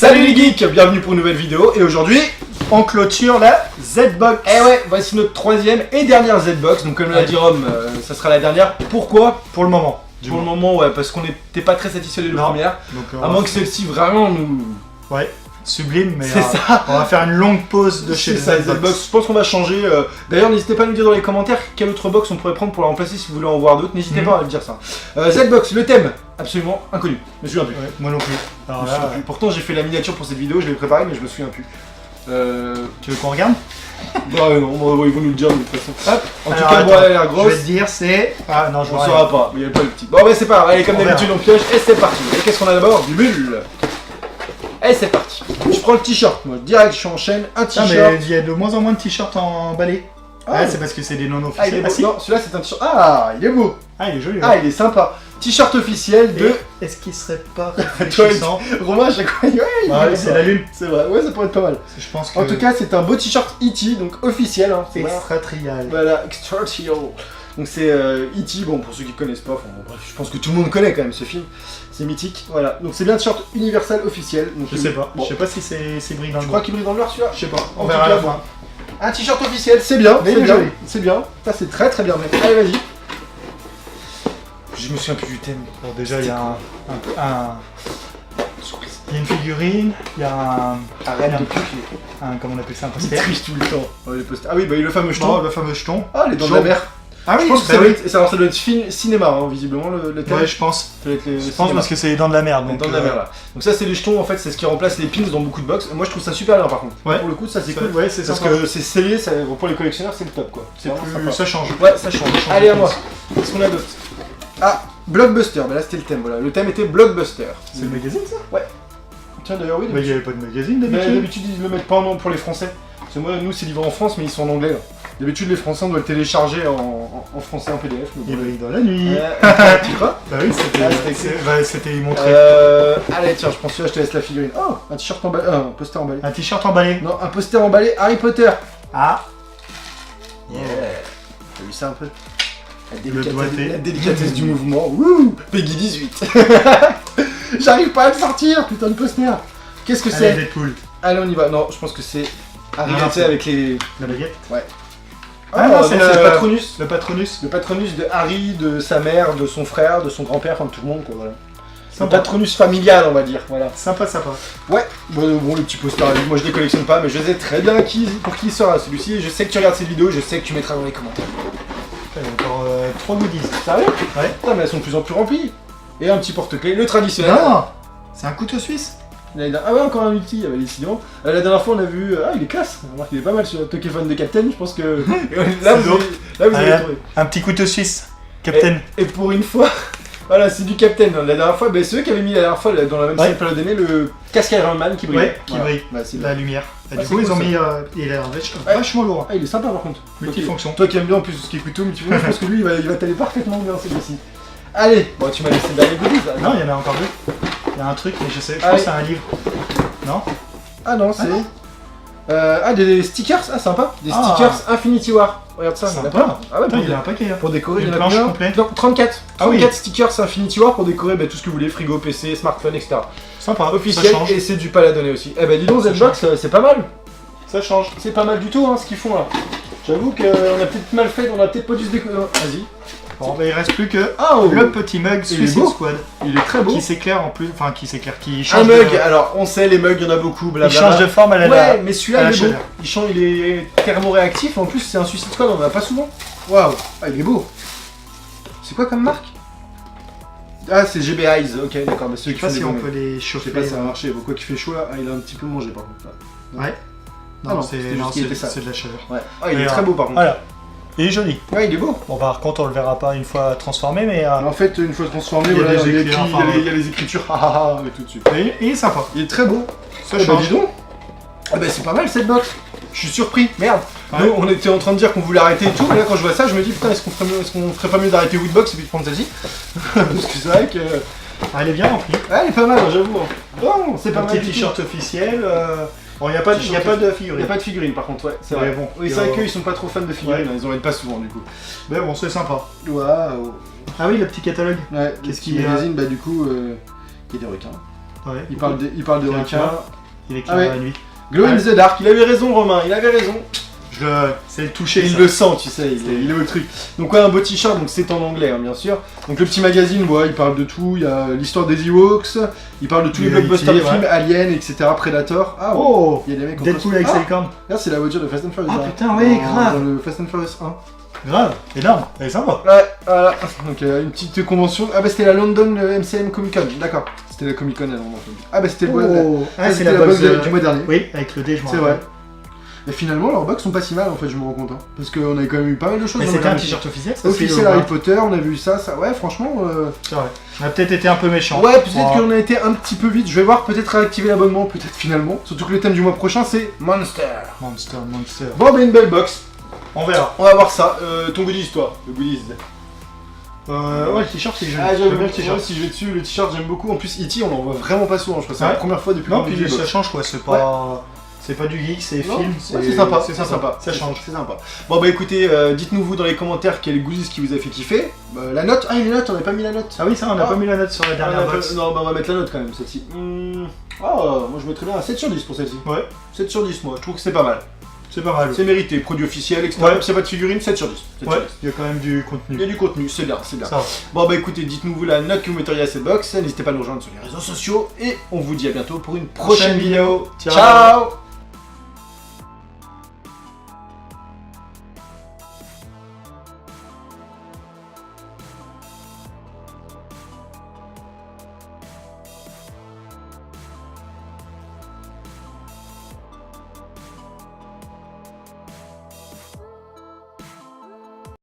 Salut les geeks, bienvenue pour une nouvelle vidéo et aujourd'hui on clôture la Z-Box. Eh ouais, voici notre troisième et dernière Z-Box, donc comme l'a dit Rome, ça sera la dernière. Pourquoi? Pour le moment. Pour le moment, ouais, parce qu'on n'était pas très satisfait des deux premières, Donc, à moins que celle-ci vraiment nous... Ouais, sublime, mais c'est ça. On va faire une longue pause de chez ça, Z-Box. Je pense qu'on va changer. D'ailleurs, n'hésitez pas à nous dire dans les commentaires quelle autre box on pourrait prendre pour la remplacer si vous voulez en voir d'autres. N'hésitez pas à le dire ça. Z-Box, le thème, absolument inconnu. Je me souviens plus. Ouais, moi non plus. Alors Je me souviens plus. Pourtant, j'ai fait la miniature pour cette vidéo, je l'ai préparée, mais je me souviens plus. Tu veux qu'on regarde? Bah non, ils vont nous le dire de toute façon. Hop. En tout Alors, cas, bon, elle a l'air Je grosse. vais te dire, c'est. Ah non, je On vois saura pas, mais il n'y a pas le petit. Bon, bah c'est pas grave, allez, comme On d'habitude, verra. on pioche et c'est parti. Et qu'est-ce qu'on a d'abord? Du bulle. Et c'est parti. Je prends le t-shirt, moi, direct, je enchaîne un Ah, t-shirt. mais il y a de moins en moins de t-shirts emballés. Ah, c'est parce que c'est des non Ah, il est officiels. beau. Ah, si. Non, celui-là, c'est un t-shirt. Ah, il est beau. Ah, il est joli. Ah, il est sympa. T-shirt officiel de. Est-ce qu'il serait pas Toi, réfléchissant? Romain, à chaque fois, ouais, il Ah, est c'est la lune. C'est vrai, ouais, ça pourrait être pas mal. Je pense que. En tout cas, c'est un beau t-shirt E.T., donc officiel. Hein. c'est Voilà. extratrial. Voilà, Extraterrestrial. Donc c'est E.T., bon pour ceux qui connaissent pas, enfin, bon, bref, je pense que tout le monde connaît quand même ce film, c'est mythique, voilà. Donc c'est bien un t-shirt universel officiel. Donc, Je sais pas. Bon. Je sais pas si c'est brillant. Tu crois qu'il brille dans le noir celui-là? Je sais pas. On En verra tout à cas, la bon. fin. Un t-shirt officiel, c'est bien, Mais c'est il est bien, joli. c'est bien. Ça c'est très très bien, mec. Allez vas-y. Je me souviens plus du thème. Bon, déjà, il y a il y a une figurine, il y a Arrête Merde. de piquer. comment on appelle ça, un Il poster. triche tout le temps. Ouais, les posters. Ah oui, bah le fameux jeton. Non, le fameux jeton. Ah, les dents de la jaune. mer. Ah oui, Je pense que bah ça doit oui. être, ça doit être cinéma, hein, visiblement, le thème. Ouais, je pense. Ça doit être les Je pense cinémas. parce que c'est les dents de la mer. Les Donc, dents de la mer là. Donc ça c'est les jetons en fait, c'est ce qui remplace les pins dans beaucoup de box. Moi je trouve ça super bien par contre. Ouais. Pour le coup ça c'est ça- cool. Ouais, c'est Parce sympa. que c'est scellé, ça, pour les collectionneurs c'est le top quoi. C'est vraiment plus... sympa. Ça change. Ouais ça change. change Allez de à moi. place. Qu'est-ce qu'on a d'autre? Ah, Blockbuster, bah là c'était le thème voilà. Le thème était Blockbuster. C'est le magazine ça? Tiens d'ailleurs oui. Mais il n'y avait pas de magazine Mais d'habitude. d'habitude ils le mettent pas en nom pour les Français. Parce que moi nous c'est livré en France mais ils sont en anglais là. D'habitude les Français on doit le télécharger en français en PDF. Il brille dans la nuit. Tu crois? Bah oui, c'était Ah, c'était- c'était montré. Allez tiens je pense que là je te laisse la figurine. Oh un t-shirt emballé, un poster emballé. Un t-shirt emballé. Non un poster emballé Harry Potter. Ah. Yeah. T'as vu ça un peu? Le doigté. La délicatesse du mouvement. Wouh Peggy 18. J'arrive pas à le sortir, putain de poster. Qu'est-ce que Allez, c'est? Deadpool. Allez, on y va. Non, je pense que c'est Harry Non, Potter c'est- avec les... La baguette. Ah non, non, c'est c'est le- le Patronus. Le Patronus. Le Patronus de Harry, de sa mère, de son frère, de son grand-père, enfin de tout le monde quoi, voilà. Le Sympa. Patronus familial, on va dire, voilà. Sympa, sympa. Ouais, bon le petit poster, moi je les collectionne pas, mais je sais très bien pour qui il sera celui-ci. Je sais que tu regardes cette vidéo, je sais que tu mettras dans les commentaires. Il y a encore 3 goodies. Sérieux? Ouais. Putain, mais elles sont de plus en plus remplies. Et un petit porte-clés, le traditionnel. Non. C'est un couteau suisse. Ah ouais, encore un multi, décidément. La dernière fois, on a vu. Ah, il est classe. Remarque, il est pas mal sur Pokémon de Captain. Je pense que. Là, C'est vous avez Ouais. trouvé. Un petit couteau suisse. Captain. Et pour une fois, voilà, c'est du Captain. La dernière fois, bah, c'est eux qui avaient mis la dernière fois, dans la même Ouais. scène période d'année, le casque Iron Man qui brille. Ouais, qui brille. Bah, c'est La lumière. Et Ouais, du c'est coup, ils cool, ont ça. mis. Il a l'air vachement lourd. Ah, il est sympa par contre. Multifonction. Toi qui aimes bien en plus ce qui est couteau, multifonction, je pense que lui, il va t'aller parfaitement bien celui-ci. Allez, bon, tu m'as laissé le dernier goodies là. Non, il y en a encore deux. Il y a un truc, mais je sais. Je Ah pense oui. que c'est un livre. Non? Ah non, c'est. non. Des stickers, ah sympa. Des Ah. stickers Infinity War. Regarde ça, il y en a Sympa. plein. Ah ouais, Putain, pour, il y a un paquet. Hein. pour décorer, Une il y en a planche combien? complète. Non, 34. Ah oui. 34 stickers Infinity War pour décorer tout ce que vous voulez, frigo, PC, smartphone, etc. Sympa. Ça Officiel change. et c'est du paladonné aussi. Eh ben dis donc, Ça Z-Box, c'est pas mal. Ça change. C'est pas mal du tout hein, ce qu'ils font là. J'avoue qu'on a peut-être mal fait, on a peut-être pas dû se décorer. Vas-y. Bon, bah, il reste plus que Oh le petit mug Il est Suicide beau. Squad. Il est très beau. Qui s'éclaire en plus. Enfin, qui s'éclaire. Qui Un change mug, de... alors on sait les mugs, il y en a beaucoup, Il blablabla. change de forme à la Ouais, mais celui-là à la il est beau. chaleur. Il est thermoréactif, en plus c'est un Suicide Squad, on en a pas souvent. Waouh, ah il est beau. C'est quoi comme marque? Ah c'est GB Eyes, ok d'accord, mais ceux Je qui sais pas font si des on bons peut mecs. les Je sais chauffer. pas si ça va marcher, quoi qu'il fait chaud là, ah, il a un petit peu mangé par contre là. Ouais. Ah non, Non, c'était c'est juste non, qu'il était c'est- sale. c'est de la chaleur. Ouais. Ah il est Et, très beau par contre. Voilà. Il est joli. Ouais il est beau. Bon, par contre, on le verra pas une fois transformé, mais En fait une fois transformé, Il y a voilà, des il y a écrits, écrit, enfin, il y a les écritures, ah ah ah, avec tout dessus. il est sympa. Il est très beau. Ça Eh ben, change. dis donc. Ah bah c'est pas mal cette box. Je suis surpris, merde. Ouais. Nous, on était en train de dire qu'on voulait arrêter et tout, mais là quand je vois ça, je me dis putain, est-ce qu'on ferait pas mieux d'arrêter Woodbox et puis de prendre celle-ci? Parce que c'est vrai que. Ah, elle est bien remplie. Ouais, elle est pas mal, hein, j'avoue. Bon, c'est pas Un mal. petit du tout. t-shirt officiel. Bon, il n'y a pas de T-shirt de Il n'y figurine. a pas de figurines par contre, ouais, c'est Mais vrai. bon, Oui, c'est vrai qu'ils sont pas trop fans de figurines, Ouais. hein, ils en mettent pas souvent du coup. Mais bon, c'est sympa. Waouh. Ah oui, le petit catalogue. Ouais, Qu'est-ce qui qu'il y a magazine, bah du coup, il y a des requins. Ouais. Il parle de Tiens, requins. tiens. Il éclaire Ah ouais. la nuit. Glow in the dark, il avait raison Romain, il avait raison. C'est le toucher. Il ça. le sent, tu sais, il est au truc. Donc ouais, un beau t-shirt, donc c'est en anglais, hein, bien sûr. Donc le petit magazine, ouais, il parle de tout. Il y a l'histoire des Ewoks, il parle de tous les Humanity, blockbusters de ouais. films, Alien, etc., Predator. Ah ouais, Oh, il y a des mecs qui ont Deadpool avec ah, Cellcorn. là, c'est la voiture de Fast and Furious. Ah, là. putain, ouais, grave. Dans le Fast and Furious 1. Grave, énorme, elle est sympa. Ouais, voilà. Donc une petite convention. Ah bah c'était la London MCM Comic Con, d'accord. C'était la Comic Con à Londres. Ah bah c'était le Oh, ça, ah, c'est c'était la box du mois dernier. Oui, avec le dé, je m'en C'est rappelle. vrai. Et finalement, leurs box sont pas si mal en fait, je me rends compte. Hein. Parce qu'on avait quand même eu pas mal de choses. Mais dans c'était le un dernier t-shirt officiel, ça, officiel Harry Potter, on a vu ça. Ouais, franchement. C'est vrai. On a peut-être été un peu méchant. Ouais, peut-être qu'on a été un petit peu vite. Je vais voir, peut-être réactiver l'abonnement, peut-être finalement. Surtout que le thème du mois prochain c'est Monster. Monster. Bon, bah une belle box. On verra. On va voir ça. Ton goodies, toi. Le goodies. Ouais, le t-shirt, c'est joli. Ah, J'aime j'aime bien bien le t-shirt. Si je vais dessus, le t-shirt, j'aime beaucoup. En plus, E.T., on l'en voit vraiment pas souvent. Je crois que c'est Ouais. la première fois depuis Non, qu'on puis oublie les ça box. change quoi, c'est pas. C'est pas du geek, c'est Non, film, ouais, c'est sympa, c'est sympa. Ça change. C'est sympa. Bon bah écoutez, dites-nous vous dans les commentaires quel goodies qui vous a fait kiffer. La note, ah les notes, on n'a pas mis la note. Ah oui, ça, on n'a Ah. pas mis la note sur la Ah, dernière on a pas- box. Non, bah on va mettre la note quand même, celle-ci. Moi je mettrais bien un 7 sur 10 pour celle-ci. Ouais, 7 sur 10 moi, je trouve que c'est pas mal. c'est pas mal. C'est mérité, produit officiel, etc. Ouais. Même s'il n'y a pas de figurine, 7 sur 10. 7 Ouais, sur 10. il y a quand même du Il y contenu. a du contenu, c'est bien, c'est bien. Ça va. Bon bah écoutez, dites-nous vous la note que vous metteriez à cette box, n'hésitez pas à nous rejoindre sur les réseaux sociaux et on vous dit à bientôt pour une prochaine vidéo. Ciao. Ciao